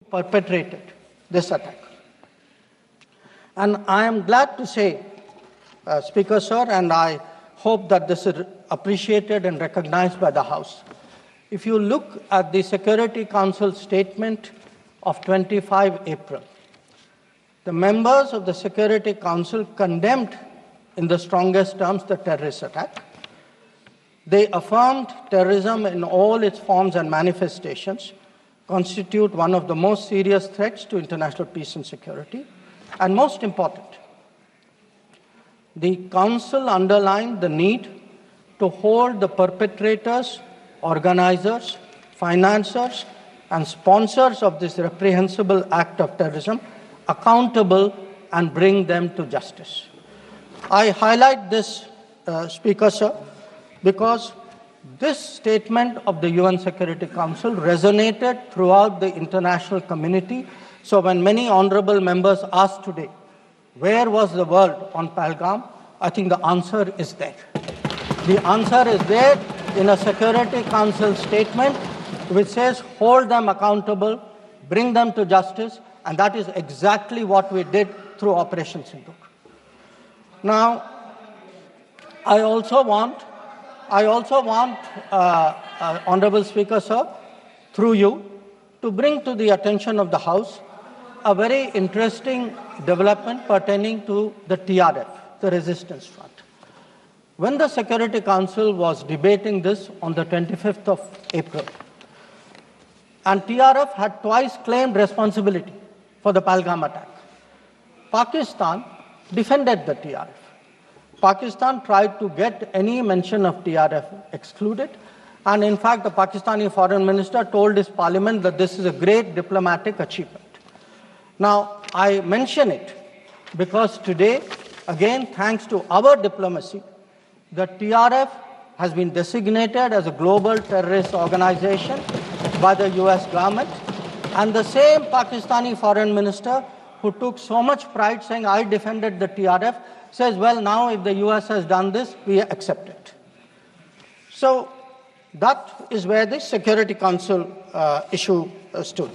perpetrated this attack. And I am glad to say, Speaker Sir, and I hope that this is appreciated and recognized by the House. If you look at the Security Council statement of 25 April, the members of the Security Council condemned in the strongest terms the terrorist attack. They affirmed terrorism in all its forms and manifestations constitute one of the most serious threats to international peace and security. And most important, the Council underlined the need to hold the perpetrators, organizers, financiers, and sponsors of this reprehensible act of terrorism accountable and bring them to justice. I highlight this, Speaker Sir, because this statement of the UN Security Council resonated throughout the international community. So when many honorable members asked today, where was the world on Pahalgam? I think the answer is there. The answer is there in a Security Council statement which says hold them accountable, bring them to justice, and that is exactly what we did through Operation Sindoor. Now, I also want, Honorable Speaker Sir, through you, to bring to the attention of the House a very interesting development pertaining to the TRF, the Resistance Front. When the Security Council was debating this on the 25th of April, and TRF had twice claimed responsibility for the Pahalgam attack, Pakistan defended the TRF. Pakistan tried to get any mention of TRF excluded, and in fact the Pakistani foreign minister told his parliament that this is a great diplomatic achievement. Now, I mention it because today, again, thanks to our diplomacy, the TRF has been designated as a global terrorist organization by the US government, and the same Pakistani foreign minister who took so much pride saying, I defended the TRF, says, well, now if the US has done this, we accept it. So that is where the Security Council issue stood.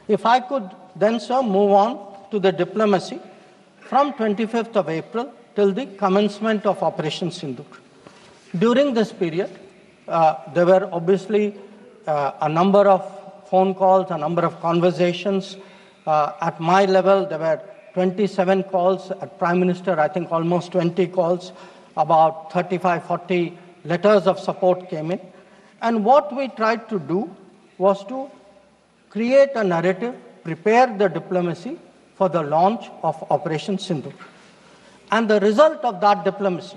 If I could then, sir, move on to the diplomacy from 25th of April till the commencement of Operation Sindoor. During this period, there were obviously a number of phone calls, a number of conversations. At my level, there were 27 calls. At Prime Minister, I think almost 20 calls. About 35, 40 letters of support came in. And what we tried to do was to create a narrative, prepare the diplomacy for the launch of Operation Sindoor. And the result of that diplomacy,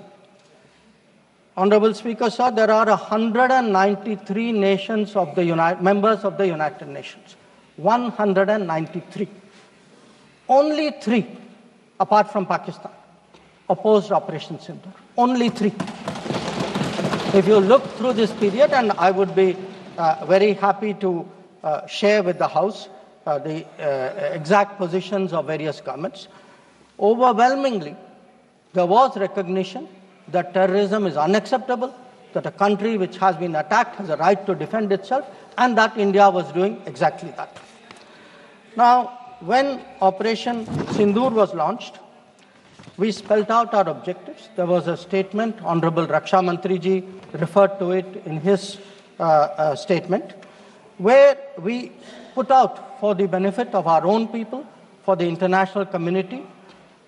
Honorable Speaker, sir, there are 193 nations of the members of the United Nations. 193. Only 3, apart from Pakistan, opposed Operation Sindoor. Only 3. If you look through this period, and I would be very happy to share with the House the exact positions of various governments, overwhelmingly, there was recognition that terrorism is unacceptable, that a country which has been attacked has a right to defend itself, and that India was doing exactly that. Now, when Operation Sindoor was launched, we spelled out our objectives. There was a statement, Honorable Raksha Mantri ji referred to it in his statement, where we put out for the benefit of our own people, for the international community,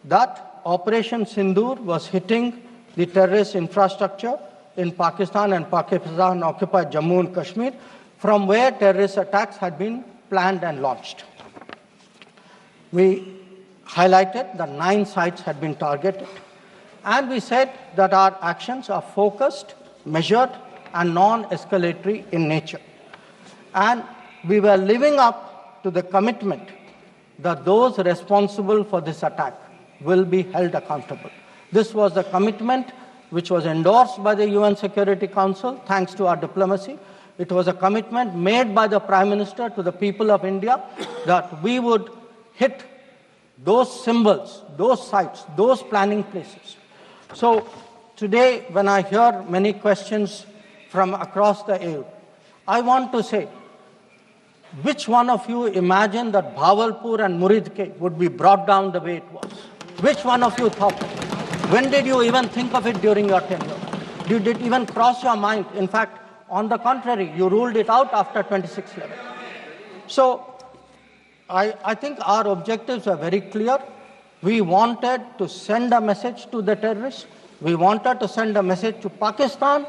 that Operation Sindoor was hitting the terrorist infrastructure in Pakistan and Pakistan-occupied Jammu and Kashmir, from where terrorist attacks had been planned and launched. We highlighted that 9 sites had been targeted, and we said that our actions are focused, measured, and non-escalatory in nature. And we were living up to the commitment that those responsible for this attack will be held accountable. This was the commitment which was endorsed by the UN Security Council, thanks to our diplomacy. It was a commitment made by the Prime Minister to the people of India that we would hit those symbols, those sites, those planning places. So today, when I hear many questions from across the aisle, I want to say Which one of you imagined that Bhavalpur and Muridke would be brought down the way it was? Which one of you thought? When did you even think of it during your tenure? Did it even cross your mind? In fact, on the contrary, you ruled it out after 26/11. So I think our objectives are very clear. We wanted to send a message to the terrorists. We wanted to send a message to Pakistan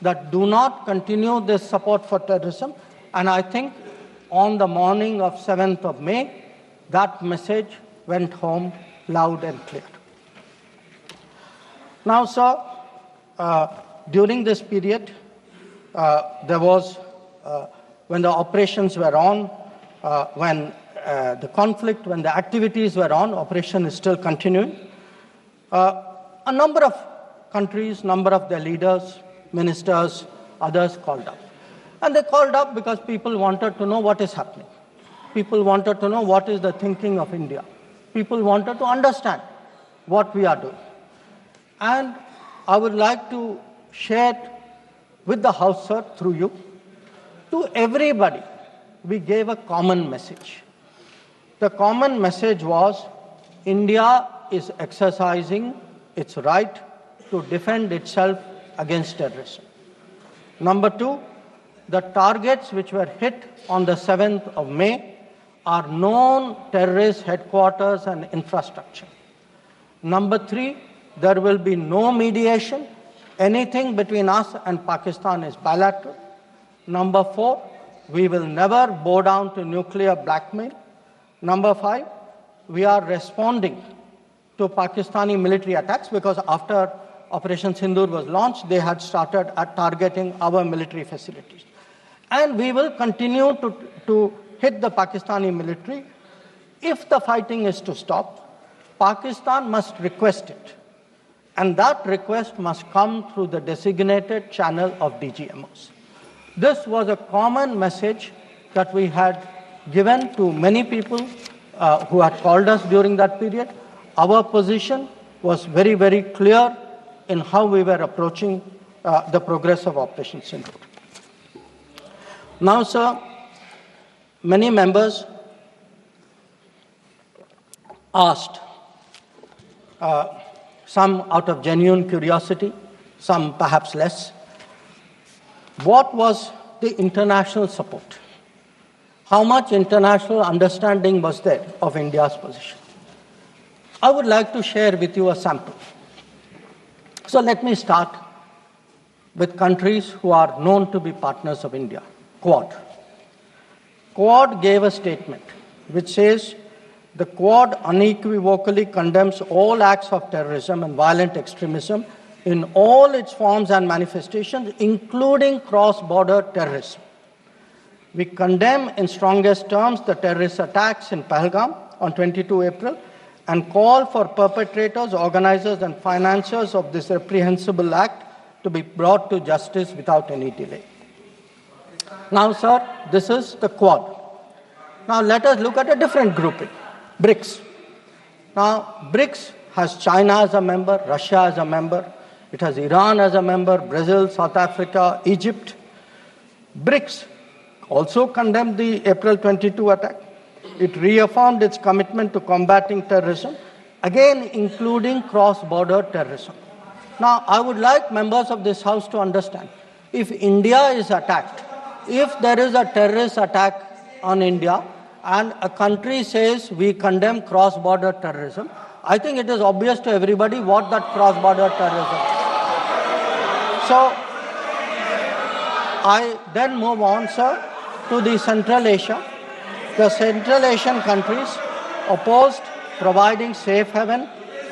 that do not continue this support for terrorism. And I think on the morning of 7th of May, that message went home loud and clear. Now, sir, during this period, there was, when the operations were on, when the conflict, when the activities were on, operation is still continuing. A number of countries, number of their leaders, ministers, others called up. And they called up because people wanted to know what is happening. People wanted to know what is the thinking of India. People wanted to understand what we are doing. And I would like to share with the House, sir, through you, to everybody, we gave a common message. The common message was India is exercising its right to defend itself against terrorism. Number two, the targets which were hit on the 7th of May are known terrorist headquarters and infrastructure. Number three, there will be no mediation. Anything between us and Pakistan is bilateral. Number four, we will never bow down to nuclear blackmail. Number five, we are responding to Pakistani military attacks because after Operation Sindoor was launched, they had started targeting our military facilities. And we will continue to hit the Pakistani military. If the fighting is to stop, Pakistan must request it. And that request must come through the designated channel of DGMOs. This was a common message that we had given to many people who had called us during that period. Our position was very, very clear in how we were approaching the progress of Operation Sindoor. Now, sir, many members asked, some out of genuine curiosity, some perhaps less, what was the international support? How much international understanding was there of India's position? I would like to share with you a sample. So let me start with countries who are known to be partners of India. Quad. Quad gave a statement which says the Quad unequivocally condemns all acts of terrorism and violent extremism in all its forms and manifestations, including cross-border terrorism. We condemn in strongest terms the terrorist attacks in Pahalgam on 22 April and call for perpetrators, organizers, and financiers of this reprehensible act to be brought to justice without any delay. Now, sir, this is the Quad. Now, let us look at a different grouping, BRICS. Now, BRICS has China as a member, Russia as a member, it has Iran as a member, Brazil, South Africa, Egypt. BRICS also condemned the April 22 attack. It reaffirmed its commitment to combating terrorism, again including cross-border terrorism. Now, I would like members of this House to understand, if India is attacked, if there is a terrorist attack on India and a country says we condemn cross-border terrorism, I think it is obvious to everybody what that cross-border terrorism is. So, I then move on, sir, to the Central Asia. The Central Asian countries opposed providing safe haven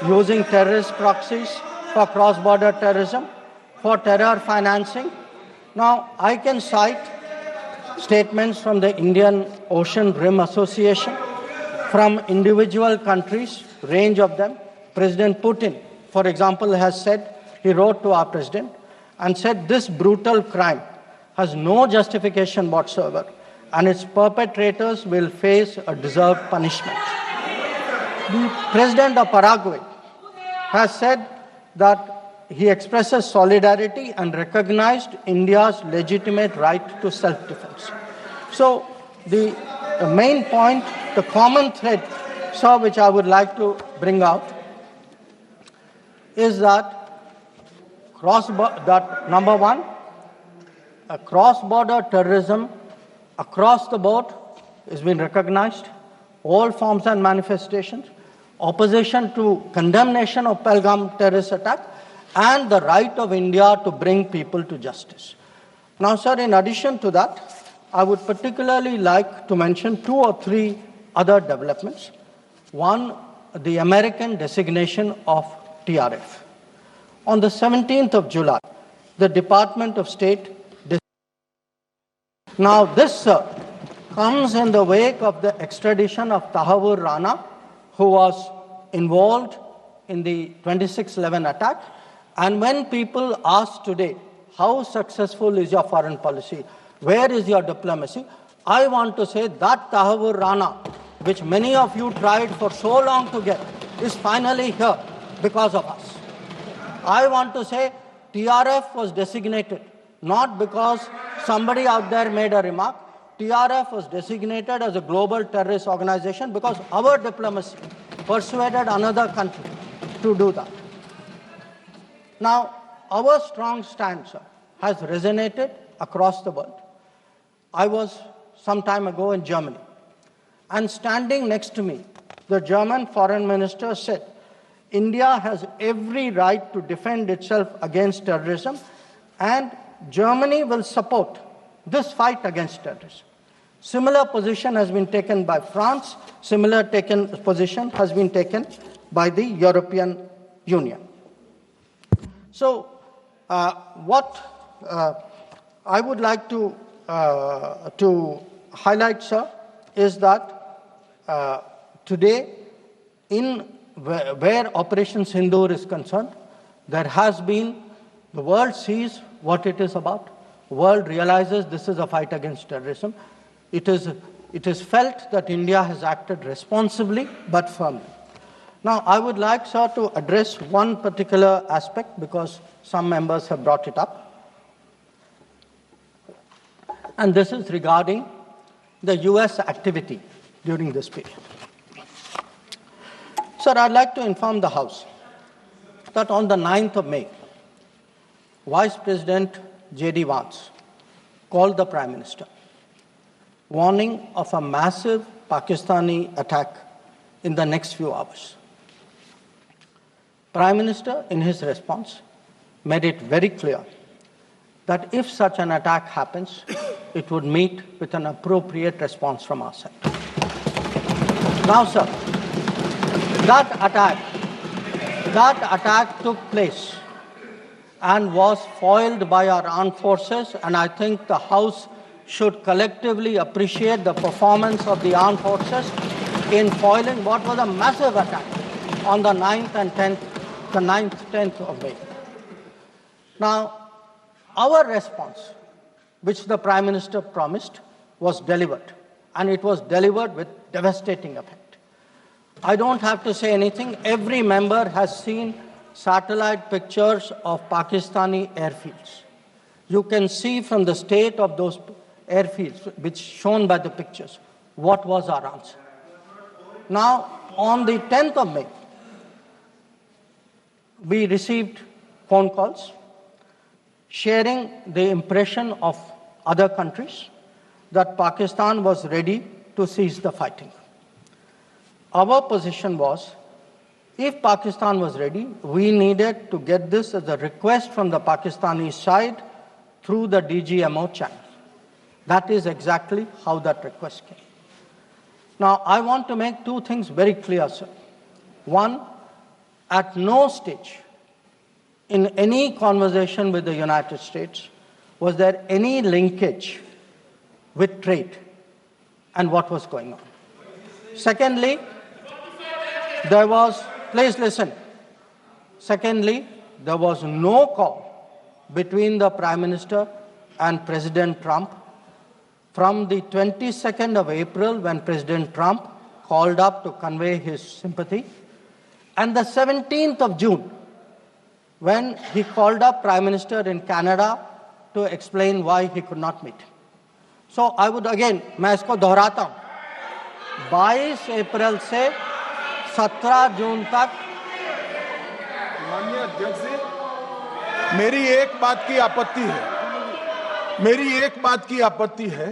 using terrorist proxies for cross-border terrorism, for terror financing. Now, I can cite statements from the Indian Ocean Rim Association, from individual countries, range of them. President Putin, for example, has said, he wrote to our president and said this brutal crime has no justification whatsoever and its perpetrators will face a deserved punishment. The president of Paraguay has said that he expresses solidarity and recognized India's legitimate right to self-defense. So the main point, the common thread, sir, which I would like to bring out is that number one, cross-border terrorism across the board has been recognized, all forms and manifestations, opposition to condemnation of Pahalgam terrorist attack, and the right of India to bring people to justice. Now, sir, in addition to that, I would particularly like to mention 2 or 3 other developments. One, the American designation of TRF. On the 17th of July, the Department of State. Now, this comes in the wake of the extradition of Tahavur Rana, who was involved in the 26/11 attack. And when people ask today, how successful is your foreign policy? Where is your diplomacy? I want to say that Tahavur Rana, which many of you tried for so long to get, is finally here because of us. I want to say TRF was designated not because somebody out there made a remark. TRF was designated as a global terrorist organization because our diplomacy persuaded another country to do that. Now, our strong stance has resonated across the world. I was some time ago in Germany, and standing next to me, the German foreign minister said, India has every right to defend itself against terrorism, and Germany will support this fight against terrorism. Similar position has been taken by France. Similar position has been taken by the European Union. So, what I would like to highlight, sir, is that today, where Operation Sindoor is concerned, there has been, the world sees what it is about. The world realizes this is a fight against terrorism. It is felt that India has acted responsibly but firmly. Now, I would like, sir, to address one particular aspect because some members have brought it up. And this is regarding the US activity during this period. Sir, I'd like to inform the House that on the 9th of May, Vice President J.D. Vance called the Prime Minister, warning of a massive Pakistani attack in the next few hours. Prime Minister, in his response, made it very clear that if such an attack happens, it would meet with an appropriate response from our side. Now, sir, that attack took place and was foiled by our armed forces, and I think the House should collectively appreciate the performance of the armed forces in foiling what was a massive attack on the 9th and 10th of May. Now, our response, which the Prime Minister promised, was delivered, and it was delivered with devastating effect. I don't have to say anything. Every member has seen satellite pictures of Pakistani airfields. You can see from the state of those airfields, which shown by the pictures, what was our answer. Now, on the 10th of May, we received phone calls sharing the impression of other countries that Pakistan was ready to cease the fighting. Our position was, if Pakistan was ready, we needed to get this as a request from the Pakistani side through the DGMO channel. That is exactly how that request came. Now, I want to make 2 things very clear, sir. One, at no stage in any conversation with the United States was there any linkage with trade and what was going on. Secondly, please listen. Secondly, there was no call between the Prime Minister and President Trump from the 22nd of April, when President Trump called up to convey his sympathy, and the 17th of June, when he called up Prime Minister in Canada to explain why he could not meet. So I would again, मैं इसको दोहराता हूँ, 22 अप्रैल से 17 जून तक। माननीय अध्यक्ष जी, मेरी एक बात की आपत्ति है,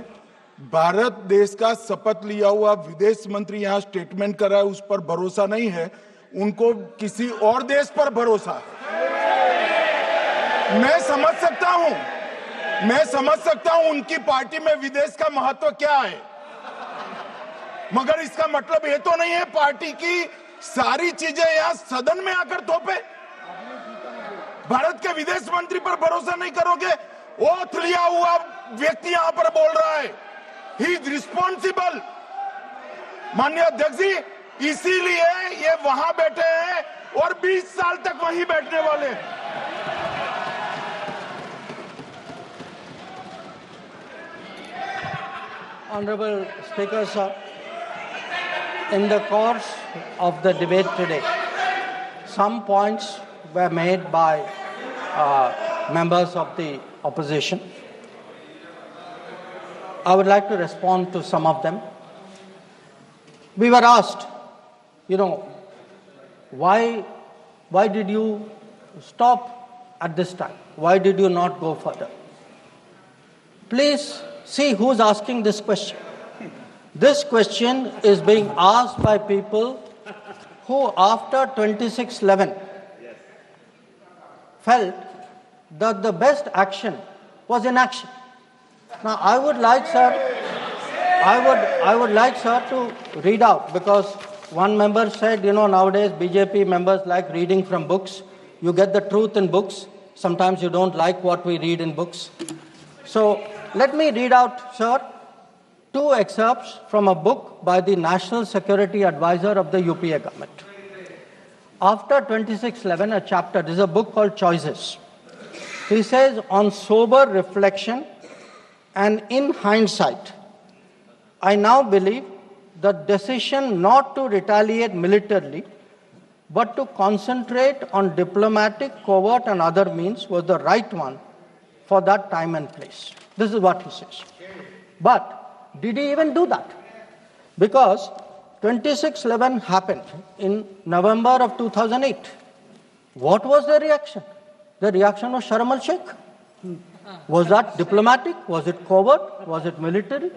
भारत देश का शपथ लिया हुआ विदेश मंत्री यहाँ स्टेटमेंट कर रहा है, उस पर भरोसा नहीं है, उनको किसी और देश पर भरोसा है। मैं समझ सकता हूं उनकी पार्टी में विदेश का महत्व क्या है, मगर इसका मतलब ये तो नहीं है पार्टी की सारी चीजें यहां सदन में आकर थोपे। भारत के विदेश मंत्री पर भरोसा नहीं करोगे? ओथ लिया हुआ व्यक्ति यहां पर बोल रहा है, ही इज रिस्पॉन्सिबल। माननीय अध्यक्ष जी, इसीलिए ये वहां बैठे हैं और 20 साल तक वहीं बैठने वाले हैं। Honorable Speaker, sir, in the course of the debate today, some points were made by members of the opposition. I would like to respond to some of them. We were asked, why did you stop at this time? Why did you not go further? Please see who's asking this question. This question is being asked by people who, after 26/11, felt that the best action was inaction. Now, I would like, sir, to read out, because one member said, nowadays BJP members like reading from books. You get the truth in books. Sometimes you don't like what we read in books. So let me read out, sir, 2 excerpts from a book by the National Security Advisor of the UPA government. After 26/11, a chapter, this is a book called Choices. He says, on sober reflection and in hindsight, I now believe the decision not to retaliate militarily, but to concentrate on diplomatic, covert and other means was the right one for that time and place. This is what he says. But did he even do that? Because 26/11 happened in November of 2008. What was the reaction? The reaction was Sharm el-Sheikh. Was that diplomatic? Was it covert? Was it military?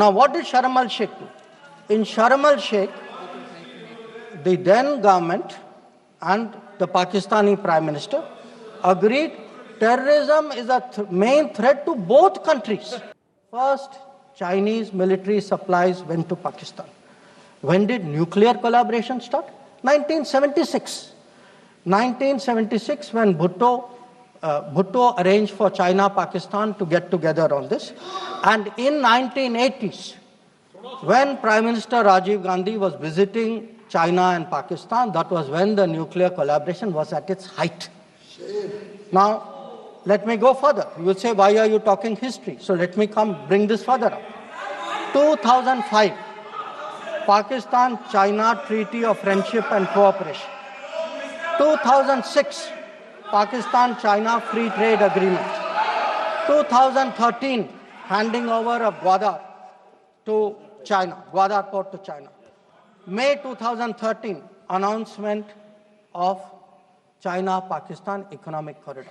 Now, what did Sharm el-Sheikh do? In Sharm el-Sheikh, the then government and the Pakistani Prime Minister agreed terrorism is a main threat to both countries. First, Chinese military supplies went to Pakistan. When did nuclear collaboration start? 1976. 1976, when Bhutto arranged for China, Pakistan to get together on this. And in 1980s, when Prime Minister Rajiv Gandhi was visiting China and Pakistan, that was when the nuclear collaboration was at its height. Now, let me go further. You will say, why are you talking history? So let me bring this further up. 2005, Pakistan-China Treaty of Friendship and Cooperation. 2006, Pakistan-China Free Trade Agreement. 2013, handing over of Gwadar to China, Gwadar port to China. May 2013, announcement of China-Pakistan Economic Corridor.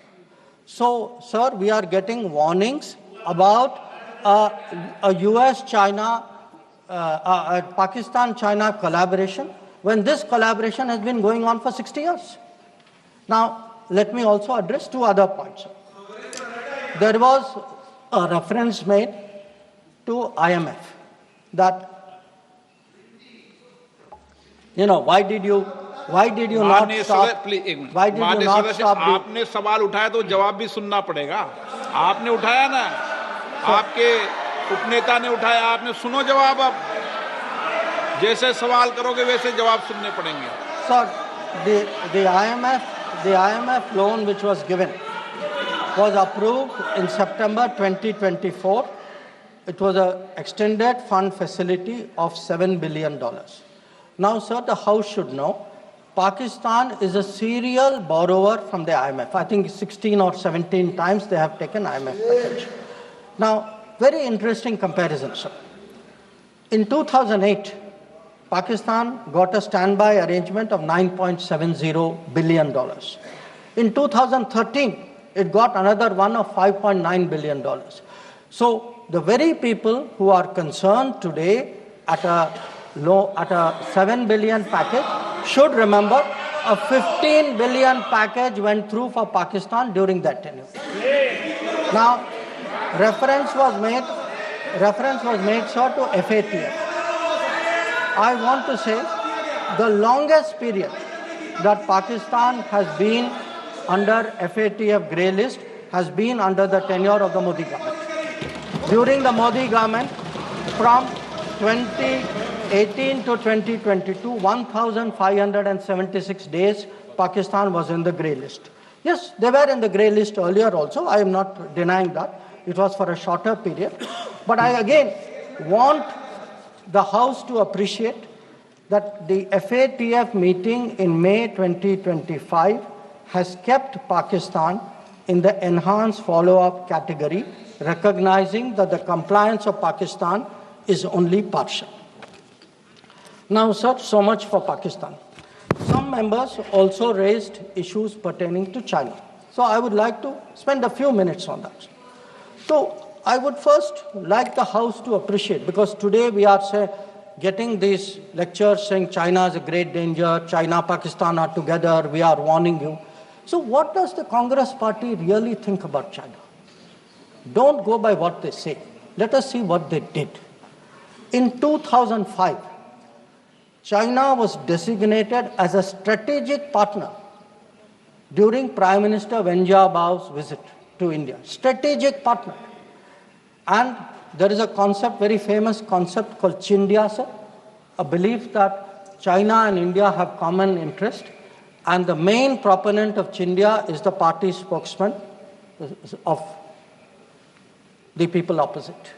So, sir, we are getting warnings about a US-China, Pakistan-China collaboration, when this collaboration has been going on for 60 years. Now, let me also address 2 other points. There was a reference made to IMF that, why did you not stop? Why did you not stop? आपने सवाल उठाया तो जवाब भी सुनना पड़ेगा. आपने उठाया ना, आपके उपनेता ने उठाया, आपने सुनो जवाब. अब जैसे सवाल करोगे वैसे जवाब सुनने पड़ेंगे. Sir, the IMF loan which was given was approved in September 2024. It was an extended fund facility of $7 billion. Now, sir, the House should know, Pakistan is a serial borrower from the IMF. I think 16 or 17 times they have taken IMF package. Now, very interesting comparison, sir. In 2008, Pakistan got a standby arrangement of $9.70 billion. In 2013, it got another one of $5.9 billion. So the very people who are concerned today at a 7 billion package should remember a 15 billion package went through for Pakistan during that tenure. Now, reference was made, sir, to FATF. I want to say the longest period that Pakistan has been under FATF grey list has been under the tenure of the Modi government. During the Modi government, from 2018 to 2022, 1,576 days, Pakistan was in the grey list. Yes, they were in the grey list earlier also. I am not denying that. It was for a shorter period. But I again want the House to appreciate that the FATF meeting in May 2025 has kept Pakistan in the enhanced follow-up category, recognizing that the compliance of Pakistan is only partial. Now, sir, so much for Pakistan. Some members also raised issues pertaining to China. So I would like to spend a few minutes on that. So I would first like the House to appreciate, because today we are getting these lectures saying China is a great danger, China, Pakistan are together, we are warning you. So what does the Congress party really think about China? Don't go by what they say. Let us see what they did. In 2005, China was designated as a strategic partner during Prime Minister Wen Jiabao's visit to India. Strategic partner. And there is a concept, very famous concept called Chindia, sir, a belief that China and India have common interest. And the main proponent of Chindia is the party spokesman of the people opposite.